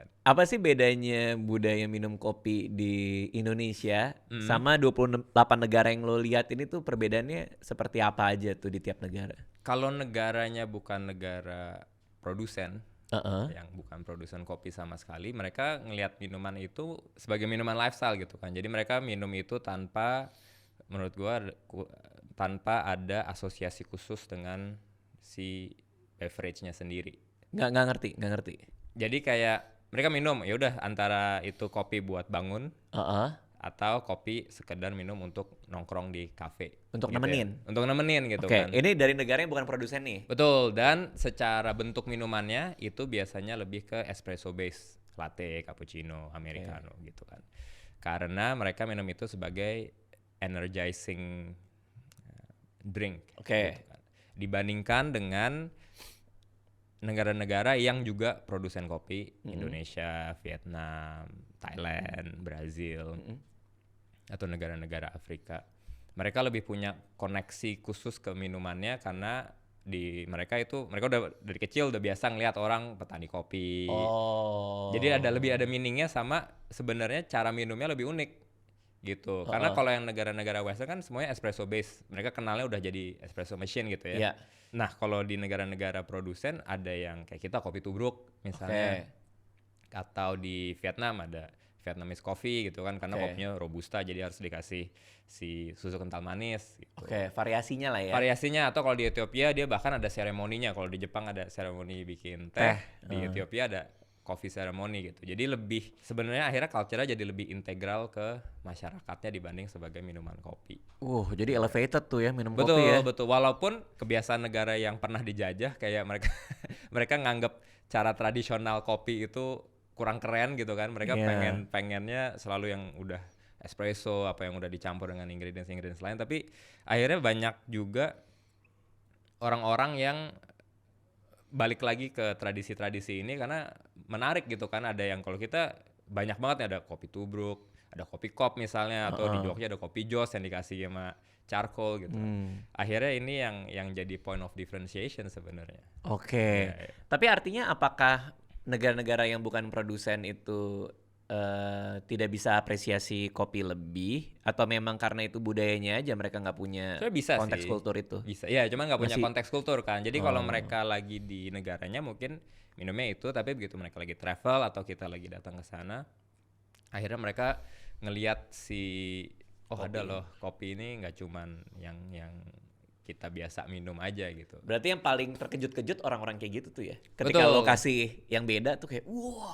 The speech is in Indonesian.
kan. Apa sih bedanya budaya minum kopi di Indonesia Mm. sama 28 negara yang lo lihat ini tuh perbedaannya seperti apa aja tuh di tiap negara? Kalau negaranya bukan negara produsen, Heeh. yang bukan produsen kopi sama sekali, mereka ngelihat minuman itu sebagai minuman lifestyle gitu kan. Jadi mereka minum itu tanpa, menurut gua, tanpa ada asosiasi khusus dengan si beverage-nya sendiri. Nggak ngerti. Jadi kayak mereka minum, ya udah antara itu kopi buat bangun Heeh. atau kopi sekedar minum untuk nongkrong di kafe. Untuk gitu nemenin. Ya. Untuk nemenin gitu Oke, kan. ini dari negara yang bukan produsen nih. Betul, dan secara bentuk minumannya itu biasanya lebih ke espresso base, latte, cappuccino, americano gitu kan. Karena mereka minum itu sebagai energizing drink. Oke. Gitu kan. Dibandingkan dengan negara-negara yang juga produsen kopi, Indonesia, Vietnam, Thailand, Brazil, atau negara-negara Afrika. Mereka lebih punya koneksi khusus ke minumannya karena di mereka udah dari kecil udah biasa ngelihat orang petani kopi. Oh. Jadi ada meaningnya sama sebenarnya cara minumnya lebih unik gitu. Karena kalau yang negara-negara western kan semuanya espresso base. Mereka kenalnya udah jadi espresso machine gitu ya. Iya. Nah, kalau di negara-negara produsen ada yang kayak kita kopi tubruk misalnya. Atau di Vietnam ada Vietnamese coffee gitu kan karena kopinya robusta jadi harus dikasih si susu kental manis gitu. Oke, variasinya lah ya. Variasinya, atau kalau di Ethiopia dia bahkan ada seremoninya. Kalau di Jepang ada seremoni bikin teh, di Ethiopia ada coffee ceremony gitu. Jadi lebih sebenarnya akhirnya culture-nya jadi lebih integral ke masyarakatnya dibanding sebagai minuman kopi. Jadi elevated tuh ya minum Betul, kopi ya. betul. Walaupun kebiasaan negara yang pernah dijajah kayak mereka mereka nganggap cara tradisional kopi itu kurang keren gitu kan. Mereka pengennya selalu yang udah espresso, apa yang udah dicampur dengan ingredients lain. Tapi akhirnya banyak juga orang-orang yang balik lagi ke tradisi-tradisi ini karena menarik gitu kan. Ada yang kalau kita banyak banget nih, ada kopi tubruk, ada kopi kop misalnya, atau di Jogja ada kopi jos yang dikasih sama charcoal gitu kan. Akhirnya ini yang jadi point of differentiation sebenarnya. Oke. Tapi artinya apakah negara-negara yang bukan produsen itu tidak bisa apresiasi kopi lebih, atau memang karena itu budayanya aja mereka nggak punya konteks kultur itu? Bisa, ya cuma nggak punya konteks kultur kan. Jadi kalau mereka lagi di negaranya mungkin minumnya itu, tapi begitu mereka lagi travel atau kita lagi datang ke sana, akhirnya mereka ngelihat ada loh kopi ini nggak cuman yang kita biasa minum aja gitu. Berarti yang paling terkejut-kejut orang-orang kayak gitu tuh ya. Ketika lo kasih yang beda tuh kayak, wow.